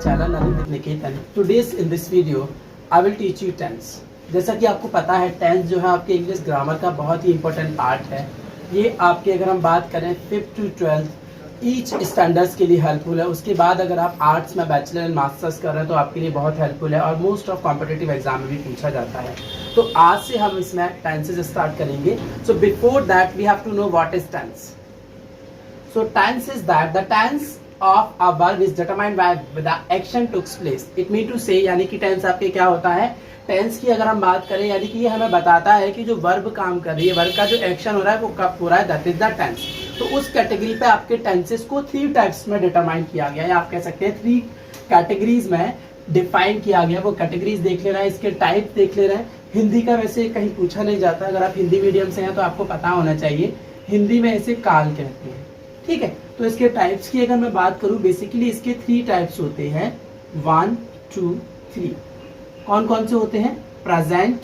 channel Nalin with Niket. Today's in this video I will teach you tense. जैसा कि आपको पता है टेंस जो है आपके इंग्लिश ग्रामर का बहुत ही इंपॉर्टेंट पार्ट है। ये आपके अगर हम बात करें 5th to 12th each standards के लिए हेल्पफुल है। उसके बाद अगर आप आर्ट्स में बैचलर एंड मास्टर्स कर रहे हैं तो आपके लिए बहुत हेल्पफुल है और मोस्ट ऑफ कॉम्पिटिटिव एग्जाम में भी पूछा जाता है। तो आज से हम इसमें टेंसेज स्टार्ट करेंगे। So before that we have to know what is tense. So tense is that the tense of a verb is determined by the action took place. It mean to say यानी कि tense आपके क्या होता है, tense की अगर हम बात करें यानी कि ये हमें बताता है कि जो वर्ब काम कर रही है, वर्ब का जो एक्शन हो रहा है वो कब हो रहा है, दैट इज द टेंस। तो उस कैटेगरी पे आपके टेंसेस को 3 टाइप्स में डिटरमाइन किया गया है, आप कह सकते हैं 3 कैटेगरीज में डिफाइन किया गया। वो कैटेगरीज देख ले रहे हैं, इसके टाइप देख ले रहे हैं। हिंदी का वैसे कहीं पूछा नहीं जाता, अगर आप हिंदी मीडियम से हैं तो आपको पता होना चाहिए, हिंदी में इसे काल कहते हैं, ठीक है। तो इसके टाइप्स की अगर मैं बात करूं, बेसिकली इसके 3 टाइप्स होते हैं, 1 2 3। कौन कौन से होते हैं? Present,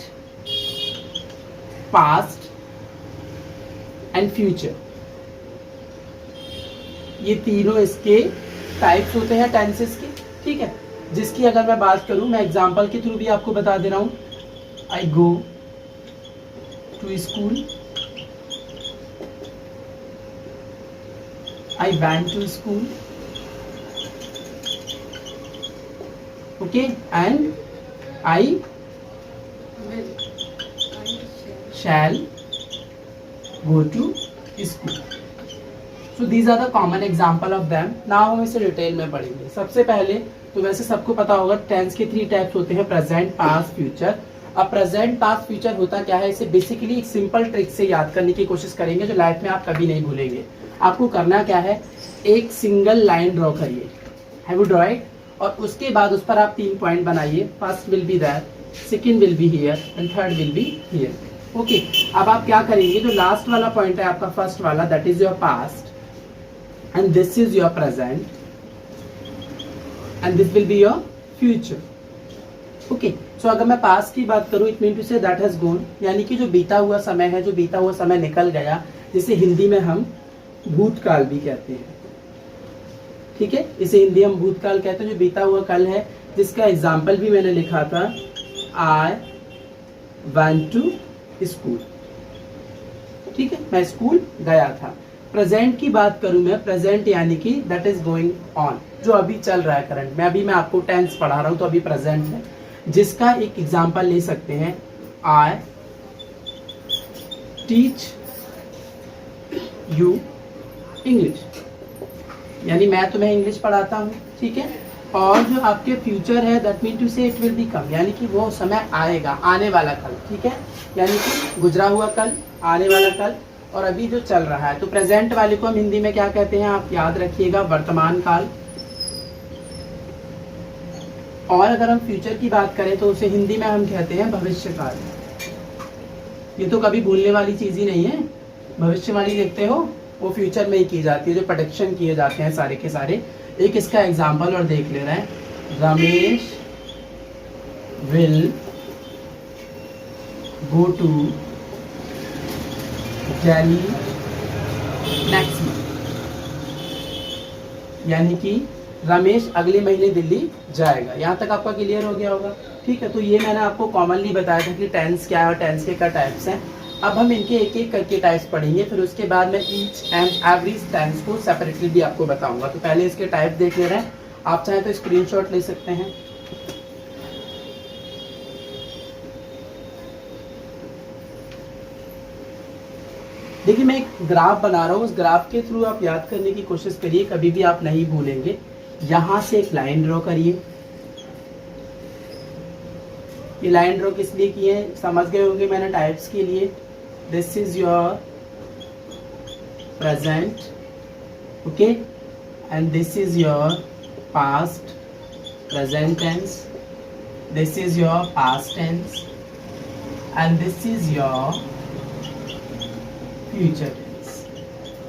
past and future. ये तीनों इसके टाइप्स होते हैं टेंसेस के, ठीक है। जिसकी अगर मैं बात करूं, मैं एग्जांपल के थ्रू भी आपको बता दे रहा हूं। I go to school, I went to school, okay, and I shall go to school. So these are the common example of them. Now हम इसे डिटेल में पढ़ेंगे। सबसे पहले तो वैसे सबको पता होगा टेंस के 3 टाइप्स होते हैं, प्रेजेंट, पास्ट, फ्यूचर। अब प्रेजेंट, पास्ट, फ्यूचर होता क्या है, इसे बेसिकली एक सिंपल ट्रिक से याद करने की कोशिश करेंगे जो लाइफ में आप कभी नहीं भूलेंगे। आपको करना क्या है, एक सिंगल लाइन ड्रॉ करिए, हैव यू ड्रॉ इट, और उसके बाद उस पर आप 3 पॉइंट बनाइए। First will be that, second will be here and third will be here, okay. अब आप क्या करेंगे, जो लास्ट वाला पॉइंट है आपका फर्स्ट वाला, that is your past and this is your present and this will be your future, okay. So अगर मैं पास्ट की बात करूं, it mean to say that has gone, यानी कि जो बीता हुआ समय है, जो बीता हुआ समय निकल गया, जिसे हिंदी में हम भूतकाल भी कहते हैं, ठीक है। इसे हिंदी हम भूतकाल कहते हैं, जो बीता हुआ कल है, जिसका एग्जाम्पल भी मैंने लिखा था, आई वेंट टू स्कूल, ठीक है, मैं स्कूल गया था। प्रेजेंट की बात करूं मैं, प्रेजेंट यानी कि दैट इज गोइंग ऑन, जो अभी चल रहा है करंट में। अभी मैं आपको टेंस पढ़ा रहा हूं तो अभी प्रेजेंट है, जिसका एक एग्जाम्पल ले सकते हैं, आई टीच यू इंग्लिश, यानी मैं तुम्हें इंग्लिश पढ़ाता हूँ, ठीक है। और जो आपके फ्यूचर है, दैट मीन टू से इट विल बी कम, यानी कि वो समय आएगा, आने वाला कल, ठीक है, यानी कि गुजरा हुआ कल, आने वाला कल, और अभी जो चल रहा है। तो प्रेजेंट वाले को हम हिंदी में क्या कहते हैं, आप याद रखिएगा, वर्तमान काल। और अगर हम फ्यूचर की बात करें तो उसे हिंदी में हम कहते हैं भविष्य काल। ये तो कभी भूलने वाली चीज ही नहीं है। भविष्यवाणी देखते हो, वो फ्यूचर में ही की जाती है, जो प्रेडिक्शन किए जाते हैं सारे के सारे। एक इसका एग्जांपल और देख ले रहे हैं, Ramesh will go to Delhi next month, यानी कि रमेश अगले महीने दिल्ली जाएगा। यहाँ तक आपका क्लियर हो गया होगा, ठीक है। तो ये मैंने आपको कॉमनली बताया था कि टेंस क्या है और टेंस के क्या टाइप्स हैं। अब हम इनके एक एक करके टाइप्स पढ़ेंगे, फिर उसके बाद मैं ईच एंड एवरी टेंस को सेपरेटली भी आपको बताऊंगा। तो पहले इसके टाइप देख ले रहे हैं, आप चाहें तो स्क्रीनशॉट ले सकते हैं। देखिए मैं एक ग्राफ बना रहा हूँ, उस ग्राफ के थ्रू आप याद करने की कोशिश करिए, कभी भी आप नहीं भूलेंगे। यहां से एक लाइन ड्रॉ करिए। ये लाइन ड्रॉ किस लिए की है, समझ गए होंगे, मैंने टाइप्स के लिए। This is your present, okay, and this is your past present tense, this is your past tense and this is your future tense,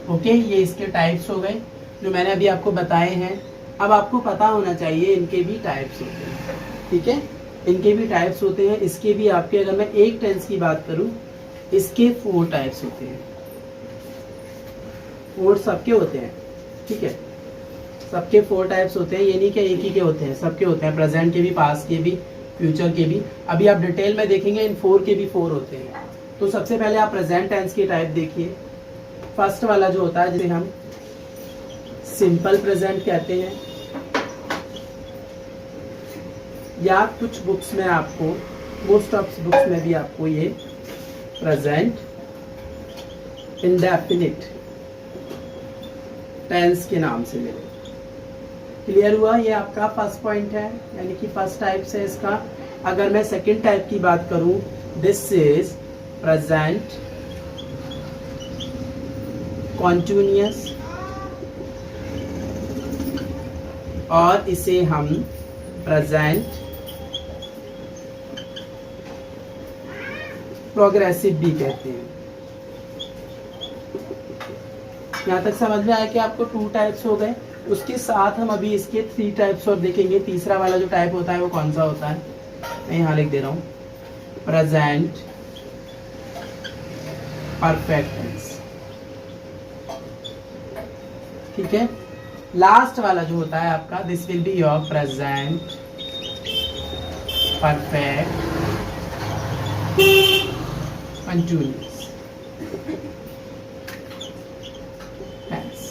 okay. ये इसके टाइप्स हो गए जो मैंने अभी आपको बताए हैं। अब आपको पता होना चाहिए इनके भी टाइप्स होते हैं, ठीक है, इनके भी टाइप्स होते हैं। इसके भी आपके, अगर मैं एक टेंस की बात करूं, इसके 4 टाइप्स होते हैं, 4 सबके होते हैं, ठीक है। सबके 4 टाइप्स होते हैं, ये नहीं कि एक ही के होते हैं, सबके होते हैं, प्रेजेंट के भी, पास्ट के भी, फ्यूचर के भी। अभी आप डिटेल में देखेंगे इन 4 के भी 4 होते हैं। तो सबसे पहले आप प्रेजेंट टेंस की टाइप देखिए। फर्स्ट वाला जो होता है जिसे हम सिंपल प्रेजेंट कहते हैं, या कुछ बुक्स में आपको, मोस्ट ऑफ बुक्स में भी आपको ये प्रेजेंट इंडेफिनिट टेंस के नाम से मिलेगा। क्लियर हुआ? ये आपका फर्स्ट पॉइंट है, यानी कि फर्स्ट टाइप से इसका। अगर मैं सेकंड टाइप की बात करूं, दिस इज प्रेजेंट कॉन्टिन्यूअस, और इसे हम प्रेजेंट प्रोग्रेसिव भी कहते हैं। यहाँ तक समझ में आया कि आपको 2 टाइप्स हो गए। उसके साथ हम अभी इसके 3 टाइप्स और देखेंगे। तीसरा वाला जो टाइप होता है वो कौन सा होता है, मैं यहाँ लिख दे रहा हूँ, प्रेजेंट परफेक्ट टेंस। ठीक है। लास्ट वाला जो होता है आपका, this will be your present perfect continuous tense.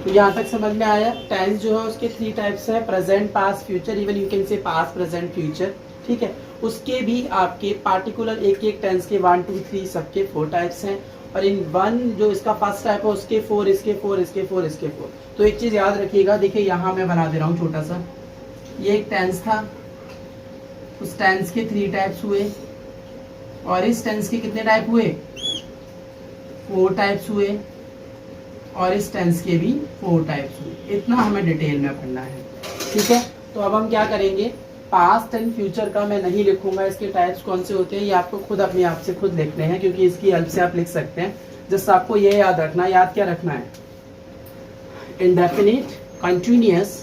तो यहाँ तक समझ में आया। टेंस जो है उसके 3 टाइप्स है, present, past, future, even you can say past, present, future. ठीक है। उसके भी आपके पार्टिकुलर एक एक टेंस के 1 2 3 सबके 4 टाइप्स हैं, और इन 1 जो इसका फर्स्ट टाइप है उसके 4, इसके 4, इसके 4, इसके 4। तो एक चीज याद रखिएगा, देखिए यहाँ मैं बना दे रहा हूँ छोटा सा, ये एक टेंस था, उस टेंस के 3 टाइप्स हुए, और इस टेंस के कितने टाइप हुए, 4 टाइप्स हुए, और इस टेंस के भी 4 टाइप्स हुए। इतना हमें डिटेल में पढ़ना है। ठीक है। तो अब हम क्या करेंगे, पास्ट एंड फ्यूचर का मैं नहीं लिखूंगा, इसके टाइप्स कौन से होते हैं ये आपको खुद अपने आप से खुद लिखने हैं, क्योंकि इसकी हेल्प से आप लिख सकते हैं। जस्ट आपको ये याद रखना है, याद क्या रखना है, indefinite, continuous,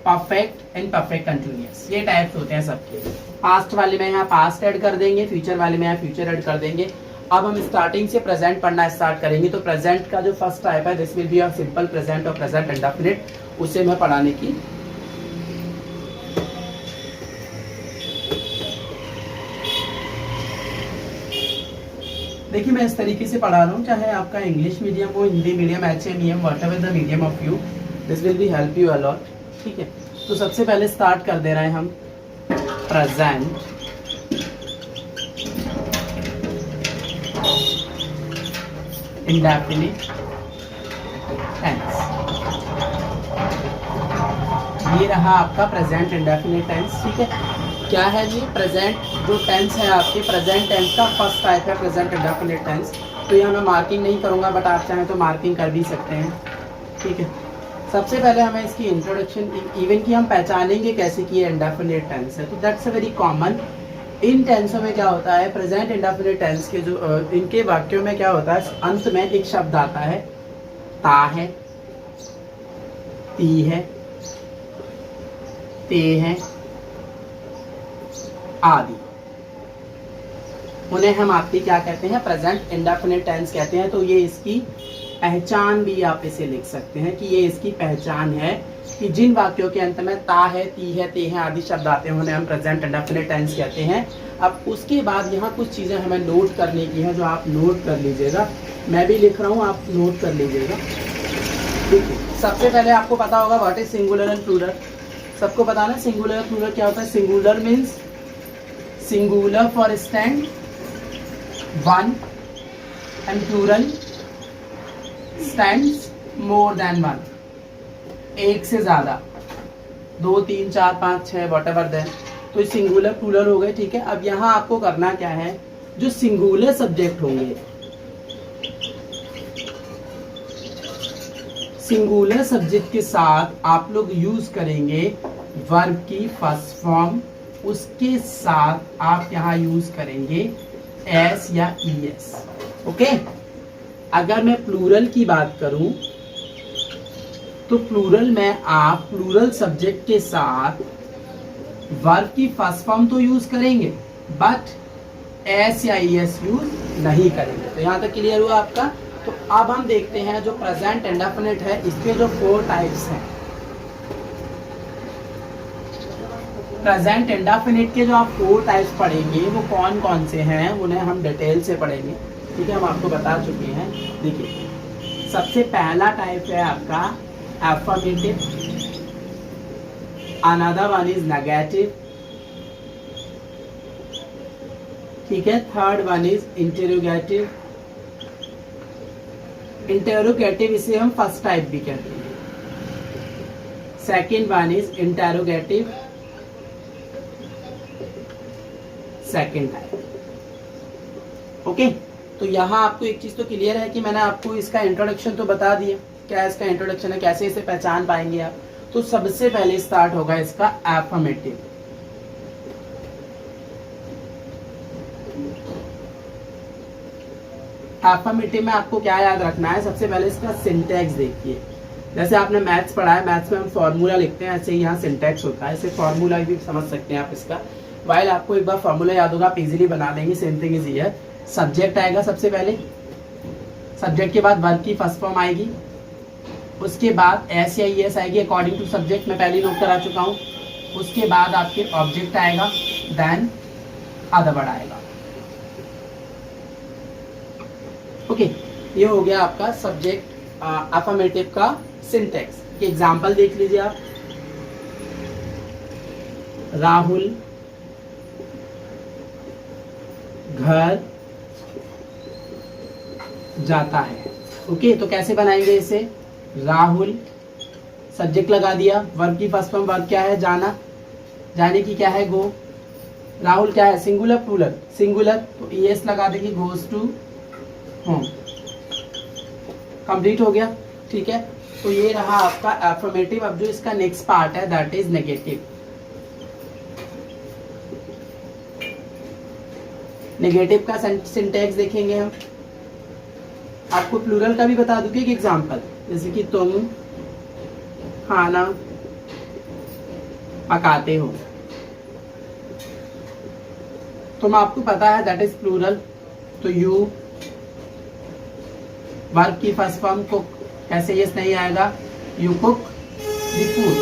perfect and perfect continuous, ये टाइप्स होते हैं सबके। पास्ट वाले में यहाँ पास्ट ऐड कर देंगे, फ्यूचर वाले में यहाँ फ्यूचर ऐड कर देंगे। अब हम स्टार्टिंग से प्रेजेंट पढ़ना स्टार्ट करेंगे। तो प्रेजेंट का जो फर्स्ट टाइप है, this will be your simple present और प्रेजेंट इंडेफिनिट, उसे मैं पढ़ाने की देखिए मैं इस तरीके से पढ़ा रहा हूँ, चाहे आपका इंग्लिश मीडियम हो, Hindi medium, HMEM, whatever the medium of you, this will B help you a lot. ठीक है। तो सबसे पहले स्टार्ट कर दे रहे हैं हम प्रेजेंट इंडेफिनिट टेंस। ये रहा आपका प्रेजेंट इंडेफिनिट टेंस। ठीक है। क्या है जी, प्रेजेंट जो टेंस है आपके, प्रेजेंट टेंस का फर्स्ट टाइप है प्रेजेंट इंडेफिनिट टेंस। तो यहाँ मैं मार्किंग नहीं करूँगा, बट आप चाहें तो मार्किंग कर भी सकते हैं। ठीक है। सबसे पहले हमें इसकी इंट्रोडक्शन, इवन की हम पहचानेंगे कैसे कि ये इंडेफिनिट टेंस है। तो दैट्स अ वेरी कॉमन। इन टेंसों में क्या होता है, प्रेजेंट इंडेफिनिट टेंस के जो इनके वाक्यों में क्या होता है, अंत में एक शब्द आता है, ता है, ती है, ते है आदि। उन्हें हम आपकी क्या कहते हैं, प्रेजेंट इंडेफिनिट टेंस कहते हैं। तो ये इसकी पहचान भी आप इसे लिख सकते हैं कि ये इसकी पहचान है कि जिन वाक्यों के अंत में ता है, ती है, ते है आदि शब्द आते हैं, उन्हें हम प्रेजेंट इंडेफिनिट टेंस कहते हैं। अब उसके बाद यहाँ कुछ चीजें हमें नोट करने की है, जो आप नोट कर लीजिएगा। मैं भी लिख रहा हूँ, आप नोट कर लीजिएगा। ठीक है। सबसे पहले आपको पता होगा what is singular and plural. सबको पता ना सिंगुलर और प्लूरल क्या होता है। Singular means singular for stand one, and plural stands more than one, एक से ज्यादा, 2 3 4 5 6 व्हाटएवर देन। तो सिंगुलर प्लूरल हो गए। ठीक है। अब यहाँ आपको करना क्या है, जो सिंगुलर सब्जेक्ट होंगे, सिंगुलर सब्जेक्ट के साथ आप लोग यूज करेंगे वर्ब की फर्स्ट फॉर्म, उसके साथ आप यहाँ यूज करेंगे एस या ईएस। ओके। अगर मैं प्लूरल की बात करूं तो प्लूरल में आप प्लूरल सब्जेक्ट के साथ वर्ब की फर्स्ट फॉर्म तो यूज करेंगे, बट एस या ईएस यूज नहीं करेंगे। तो यहाँ तक क्लियर हुआ आपका। तो अब हम देखते हैं जो प्रेजेंट इंडेफिनिट है, इसके जो 4 टाइप्स हैं। प्रेजेंट इंडेफिनिट के जो आप 4 टाइप्स पढ़ेंगे वो कौन कौन से हैं, उन्हें हम डिटेल से पढ़ेंगे। ठीक है, हम आपको बता चुके हैं। देखिए, सबसे पहला टाइप है आपका affirmative, another one is negative, ठीक है, third one is interrogative. Interrogative इसे हम फर्स्ट टाइप भी कहते हैं। Second one is interrogative, second type. Okay, तो यहाँ आपको एक चीज तो क्लियर है कि मैंने आपको इसका इंट्रोडक्शन तो बता दिया, क्या इसका इंट्रोडक्शन है, कैसे इसे पहचान पाएंगे आप। तो सबसे पहले स्टार्ट होगा इसका एफर्मेटिव। एफर्मेटिव में आपको क्या याद रखना है, सबसे पहले इसका सिंटैक्स देखिए। जैसे आपने मैथ्स पढ़ा है, मैथ्स में हम फॉर्मूला लिखते हैं, ऐसे ही यहाँ सिंटैक्स होता है। इसे फॉर्मूला भी समझ सकते हैं आप इसका। वाइल आपको एक बार फॉर्मूला याद होगा, आप इजीली बना लेंगे। Same thing is here. Subject आएगा सबसे पहले, सब्जेक्ट के बाद वर्ब की फर्स्ट फॉर्म आएगी, उसके बाद एस या एस आएगी अकॉर्डिंग टू सब्जेक्ट, मैं पहले नोट करा चुका हूँ। उसके बाद आपके ऑब्जेक्ट आएगा, देन अदर वर्ड आएगा। ओके, ये हो गया आपका सब्जेक्ट अफर्मेटिव का सिंटैक्स। एग्जाम्पल देख लीजिए आप। राहुल घर जाता है। ओके, तो कैसे बनाएंगे इसे। राहुल, सब्जेक्ट लगा दिया, वर्ब की फर्स्ट फॉर्म, वर्ब क्या है, जाना, जाने की क्या है, गो। राहुल क्या है, सिंगुलर प्लूरल, सिंगुलर, तो ईएस लगा देंगे, गोज टू होम। कंप्लीट हो गया। ठीक है, तो ये रहा आपका एफर्मेटिव। अब जो इसका नेक्स्ट पार्ट है दैट इज नेगेटिव। नेगेटिव का सिंटैक्स देखेंगे हम। आपको प्लूरल का भी बता दूंगी एक एग्जांपल, जैसे कि तुम खाना पकाते हो। तुम आपको पता है दैट इज प्लूरल, तो यू, वर्ब की फर्स्ट फॉर्म कुक, कैसे यस नहीं आएगा, you cook the food.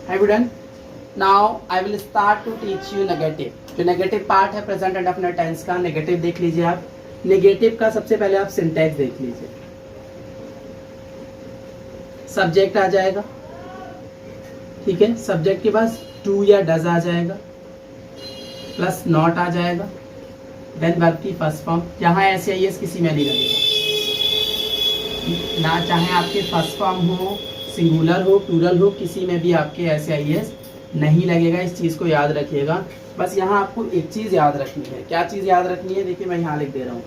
Have you done? Now I will start to teach you negative. जो नेगेटिव पार्ट है प्रेजेंट इंडेफिनिट टेंस का, नेगेटिव देख लीजिए आप। नेगेटिव का सबसे पहले आप सिंटैक्स देख लीजिए। सब्जेक्ट आ जाएगा, ठीक है, सब्जेक्ट के पास टू या डज आ जाएगा, प्लस नॉट आ जाएगा, देन वर्ब की फर्स्ट फॉर्म। यहाँ ऐसे आई एस किसी में नहीं लगेगा ना, चाहे आपके फर्स्ट फॉर्म हो, सिंगुलर हो, प्लूरल हो, किसी में भी आपके ऐसे आई एस नहीं लगेगा। इस चीज को याद रखिएगा। बस यहाँ आपको एक चीज याद रखनी है। क्या चीज याद रखनी है, देखिए मैं यहाँ लिख दे रहा हूँ।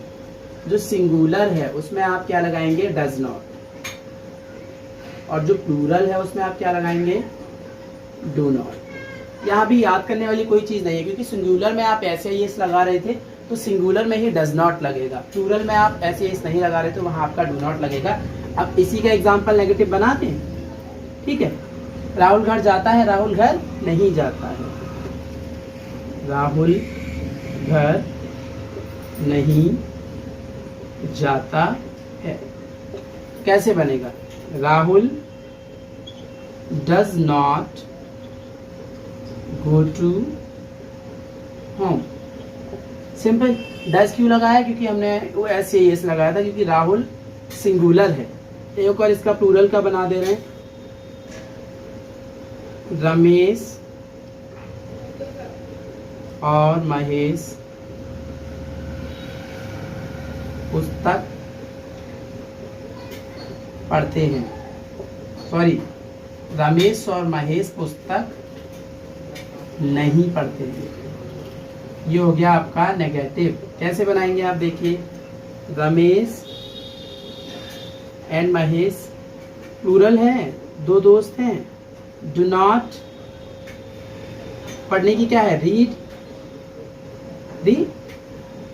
जो सिंगुलर है उसमें आप क्या लगाएंगे, डज नॉट, और जो प्लूरल है उसमें आप क्या लगाएंगे, डू नॉट। यहाँ भी याद करने वाली कोई चीज नहीं है, क्योंकि सिंगुलर में आप ऐसे ही लगा रहे थे तो सिंगुलर में ही डज नॉट लगेगा, प्लूरल में आप ऐसे ही नहीं लगा रहे तो वहां आपका डू नॉट लगेगा। अब इसी का एग्जाम्पल नेगेटिव बनाते हैं। ठीक है, राहुल घर जाता है, राहुल घर नहीं जाता है। राहुल घर नहीं जाता है, कैसे बनेगा, Rahul does not go to home. Simple. Does क्यों लगाया, क्योंकि हमने वो ऐसे ही लगाया था, क्योंकि राहुल सिंगुलर है। एक और इसका प्लूरल का बना दे रहे हैं, रमेश और महेश पुस्तक पढ़ते हैं। सॉरी, रमेश और महेश पुस्तक नहीं पढ़ते हैं। ये हो गया आपका नेगेटिव। कैसे बनाएंगे आप देखिए, रमेश एंड महेश प्लूरल है, दो दोस्त हैं। डू नॉट, पढ़ने की क्या है, रीड दी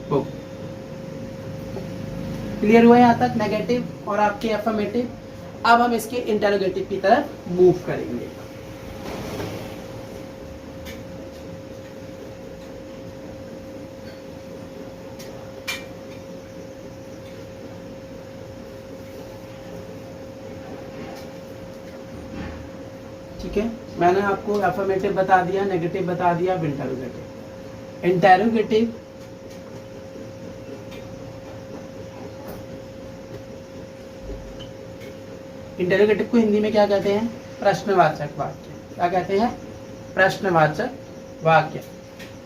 बुक। क्लियर हुआ यहाँ तक नेगेटिव और आपके अफर्मेटिव। अब हम इसके इंटरोगेटिव की तरफ मूव करेंगे। ठीक है, मैंने आपको अफर्मेटिव बता दिया, नेगेटिव बता दिया, अब इंटेरोगेटिव। इंटेरोगेटिव इंटेरोगेटिव को हिंदी में क्या कहते हैं? प्रश्नवाचक वाक्य। क्या कहते हैं? प्रश्नवाचक वाक्य।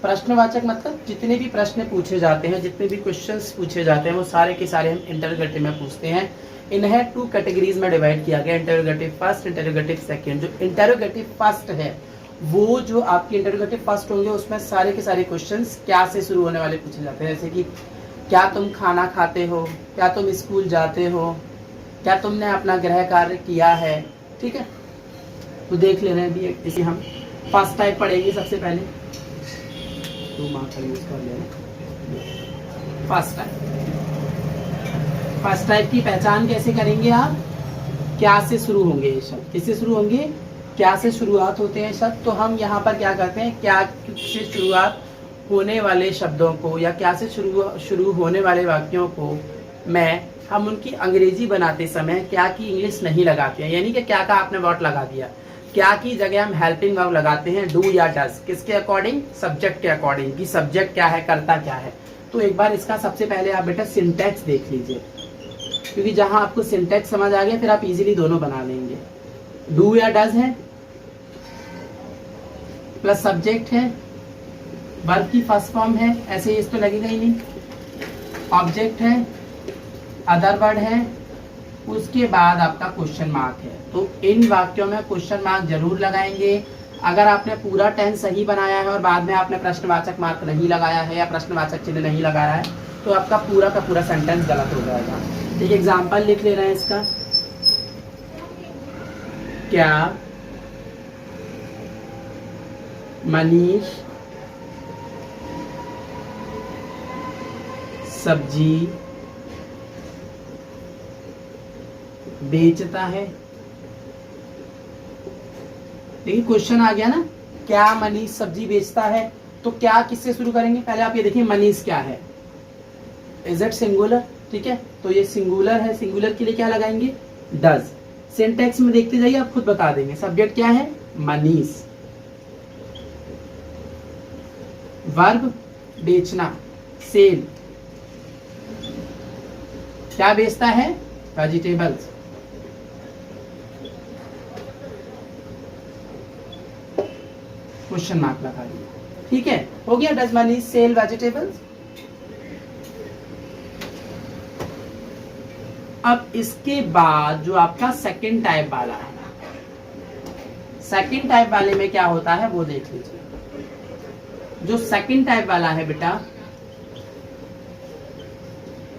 प्रश्नवाचक मतलब जितने भी प्रश्न पूछे जाते हैं, जितने भी क्वेश्चंस पूछे जाते हैं, वो सारे के सारे हम इंटेरोगेटिव में पूछते हैं। इन्हें 2 कैटेगरीज में डिवाइड किया गया, इंटेरोगेटिव फर्स्ट, इंटेरोगेटिव सेकंड। जो इंटेरोगेटिव फर्स्ट है, वो जो आपके इंटेरोगेटिव फर्स्ट होंगे, उसमें सारे के सारे क्वेश्चंस क्या से शुरू होने वाले पूछे जाते हैं। जैसे कि क्या तुम खाना खाते हो, क्या तुम स्कूल जाते हो, क्या तुमने अपना गृह कार्य किया है। ठीक है, तो देख ले रहे हैं अभी। इसे हम फर्स्ट टाइप पढ़ेंगे सबसे पहले, तो मार्क का यूज कर लेना। फर्स्ट टाइप, फर्स्ट टाइप की पहचान कैसे करेंगे आप? क्या से शुरू होंगे ये शब्द? किससे शुरू होंगे? क्या से शुरुआत होते हैं शब्द। तो हम यहाँ पर क्या करते हैं, क्या से शुरुआत होने वाले शब्दों को या क्या से शुरू होने वाले वाक्यों को हम उनकी अंग्रेजी बनाते समय क्या की इंग्लिश नहीं लगाते हैं। यानी कि क्या का आपने वर्ड लगा दिया, क्या की जगह हम हेल्पिंग वर्ब लगाते हैं, डू या डज। किसके अकॉर्डिंग? सब्जेक्ट के अकॉर्डिंग, कि सब्जेक्ट क्या है, करता क्या है। तो एक बार इसका सबसे पहले आप बेटा सिंटैक्स देख लीजिए, क्योंकि जहां आपको सिंटैक्स समझ आ गया फिर आप इजीली दोनों बना लेंगे। डू या डज है, प्लस सब्जेक्ट है, वर्ब की फर्स्ट फॉर्म है, ऐसे इस पे लगेगा ही नहीं, ऑब्जेक्ट है, अदर वर्ड है, उसके बाद आपका क्वेश्चन मार्क है। तो इन वाक्यों में क्वेश्चन मार्क जरूर लगाएंगे। अगर आपने पूरा टेंस सही बनाया है और बाद में आपने प्रश्नवाचक मार्क नहीं लगाया है या प्रश्नवाचक चिन्ह नहीं लगाया है, तो आपका पूरा का पूरा सेंटेंस गलत हो जाएगा। एक एग्जाम्पल लिख ले रहे हैं इसका। क्या मनीष सब्जी बेचता है? देखिए क्वेश्चन आ गया ना, क्या मनीष सब्जी बेचता है। तो क्या किससे शुरू करेंगे? पहले आप ये देखिए मनीष क्या है, इज इट सिंगुलर? ठीक है, तो ये सिंगुलर है, सिंगुलर के लिए क्या लगाएंगे? डज। सिंटैक्स में देखते जाइए, आप खुद बता देंगे। सब्जेक्ट क्या है? मनीष। वर्ब बेचना, सेल। क्या बेचता है? वेजिटेबल्स। क्वेश्चन मार्क लगा दिया। ठीक है, हो गया। Does Manish sell vegetables. अब इसके बाद जो आपका सेकंड टाइप वाला है, सेकंड टाइप वाले में क्या होता है वो देख लीजिए। जो सेकंड टाइप वाला है बेटा,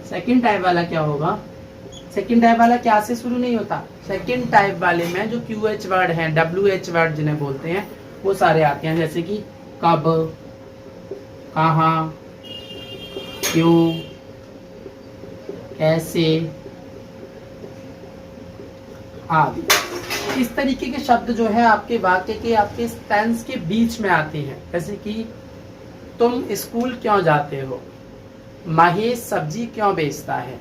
सेकंड टाइप वाला क्या होगा? सेकंड टाइप वाला क्या से शुरू नहीं होता। सेकंड टाइप वाले में जो QH वर्ड हैं, WH वर्ड जिन्हें बोलते हैं, वो सारे आते हैं। जैसे कि कब, कहाँ, क्यों, कैसे आदि। इस तरीके के शब्द जो है आपके वाक्य के, आपके टेंस के बीच में आते हैं। जैसे कि तुम स्कूल क्यों जाते हो, महेश सब्जी क्यों बेचता है,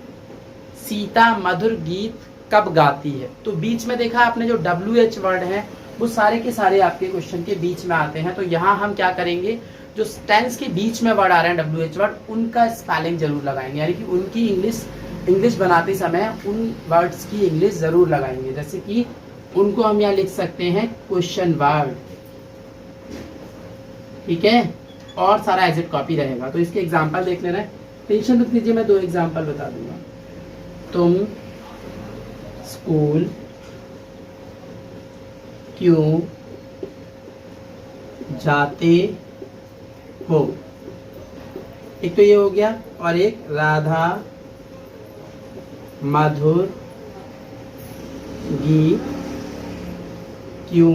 सीता मधुर गीत कब गाती है। तो बीच में देखा आपने जो WH वर्ड है वो सारे के सारे आपके क्वेश्चन के बीच में आते हैं। तो यहाँ हम क्या करेंगे, जो टेंस के बीच में वर्ड आ रहे हैं WH वर्ड, उनका स्पेलिंग जरूर लगाएंगे, यानी कि उनकी इंग्लिश बनाते समय उन वर्ड्स की इंग्लिश जरूर लगाएंगे। जैसे कि उनको हम यहाँ लिख सकते हैं क्वेश्चन वर्ड। ठीक है, और सारा एज इट कॉपी रहेगा। तो इसके एग्जाम्पल देख लेना है, टेंशन मत लीजिए, मैं 2 एग्जाम्पल बता दूंगा। तुम स्कूल क्यों जाते हो, एक तो ये हो गया, और एक राधा मधुर गीत क्यों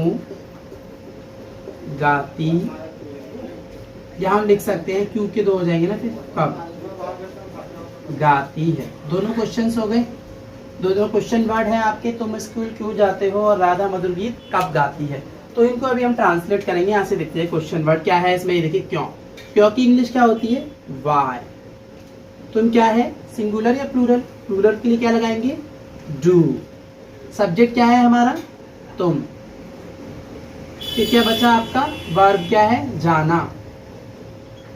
गाती। यहां हम लिख सकते हैं क्यों के 2 हो जाएंगे ना, फिर कब गाती है। दोनों क्वेश्चंस हो गए, दोनों क्वेश्चन वर्ड है आपके। तुम स्कूल क्यों जाते हो और राधा मधुर गीत कब गाती है। तो इनको अभी हम ट्रांसलेट करेंगे। यहाँ से देखते हैं क्वेश्चन वर्ड क्या है इसमें। ये देखिए क्यों, क्यों की इंग्लिश क्या होती है? वाई। तुम क्या है? सिंगुलर या प्लूरल? प्लूरल के लिए क्या लगाएंगे? डू। सब्जेक्ट क्या है हमारा? तुम। फिर क्या बचा आपका वर्ब क्या है, जाना।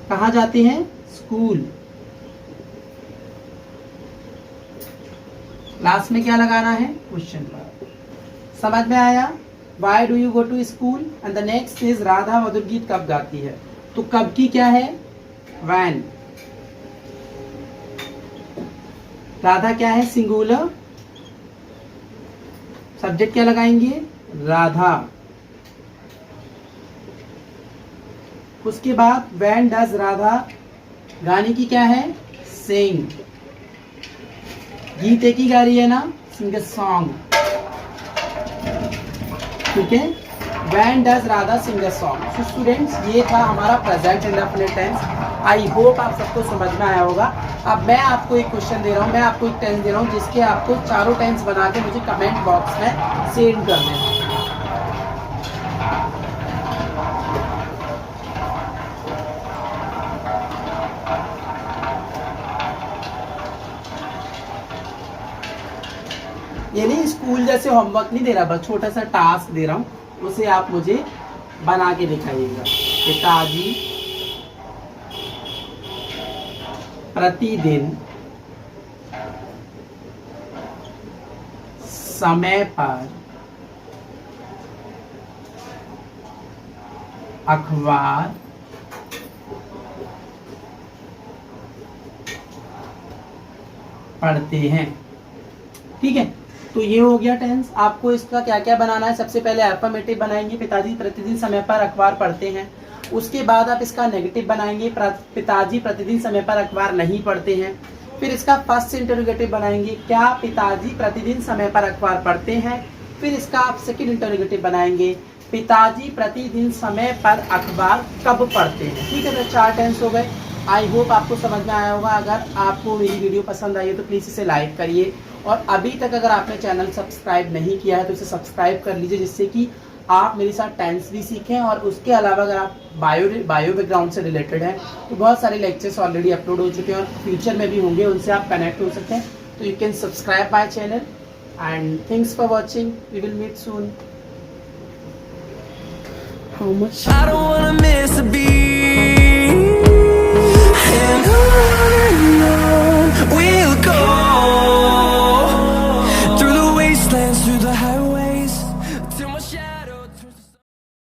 कहाँ जाते हैं, स्कूल। लास्ट में क्या लगाना है, क्वेश्चन मार्क। समझ में आया? Why do you go to school? And the next is Radha मधुर गीत कब गाती है। तो कब की क्या है, when। राधा क्या है, सिंगुलर। सब्जेक्ट क्या लगाएंगे, राधा। उसके बाद when does राधा, गाने की क्या है, sing। गीत एक ही गा रही है ना, sing a song। ठीक है, when does Radha sing a song। So students, ये था हमारा present indefinite tense. I hope आप सबको समझ में आया होगा। अब मैं आपको एक क्वेश्चन दे रहा हूँ, मैं आपको एक टेंस दे रहा हूँ जिसके आपको चारों टेंस बना के मुझे कमेंट बॉक्स में सेंड कर देना। ये नहीं स्कूल जैसे होमवर्क नहीं दे रहा, बस छोटा सा टास्क दे रहा हूँ, उसे आप मुझे बना के दिखाइएगा। पिताजी प्रतिदिन समय पर अखबार पढ़ते हैं। ठीक है, तो ये हो गया टेंस। आपको इसका क्या क्या बनाना है, सबसे पहले अल्फामेटिव बनाएंगे, पिताजी प्रतिदिन समय पर अखबार पढ़ते हैं। उसके बाद आप इसका नेगेटिव बनाएंगे, पिताजी प्रतिदिन समय पर अखबार नहीं पढ़ते हैं। फिर इसका फर्स्ट इंटरोगेटिव बनाएंगे, क्या पिताजी प्रतिदिन समय पर अखबार पढ़ते हैं। फिर इसका आप सेकंड इंटरोगेटिव बनाएंगे, पिताजी प्रतिदिन समय पर अखबार कब पढ़ते हैं। ठीक है, तो 4 टेंस हो गए। आई होप आपको समझ में आया होगा। अगर आपको मेरी वीडियो पसंद आई है तो प्लीज़ इसे लाइक करिए, और अभी तक अगर आपने चैनल सब्सक्राइब नहीं किया है तो इसे सब्सक्राइब कर लीजिए, जिससे कि आप मेरे साथ टेंस भी सीखें। और उसके अलावा अगर आप बायो बैकग्राउंड से रिलेटेड हैं तो बहुत सारे लेक्चर्स ऑलरेडी अपलोड हो चुके हैं और फ्यूचर में भी होंगे, उनसे आप कनेक्ट हो सकते हैं। तो you can subscribe my channel and thanks for watching. We will meet soon. How much? I don't wanna miss